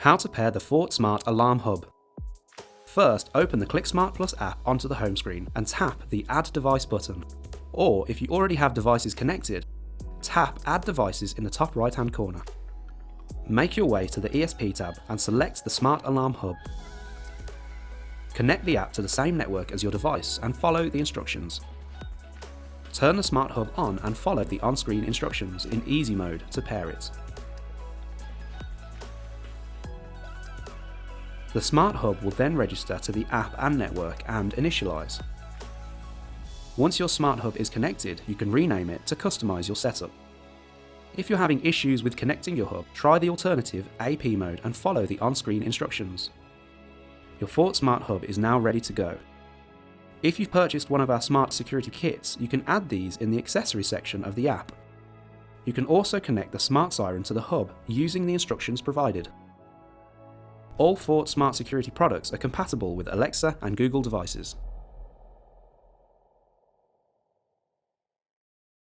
How to pair the Fort Smart Alarm Hub. First, open the ClickSmart Plus app onto the home screen and tap the Add Device button. Or, if you already have devices connected, tap Add Devices in the top right-hand corner. Make your way to the ESP tab and select the Smart Alarm Hub. Connect the app to the same network as your device and follow the instructions. Turn the Smart Hub on and follow the on-screen instructions in Easy Mode to pair it. The Smart Hub will then register to the app and network and initialize. Once your Smart Hub is connected, you can rename it to customize your setup. If you're having issues with connecting your hub, try the alternative AP mode and follow the on-screen instructions. Your Fort Smart Hub is now ready to go. If you've purchased one of our smart security kits, you can add these in the accessory section of the app. You can also connect the Smart Siren to the hub using the instructions provided. All Fort Smart Security products are compatible with Alexa and Google devices.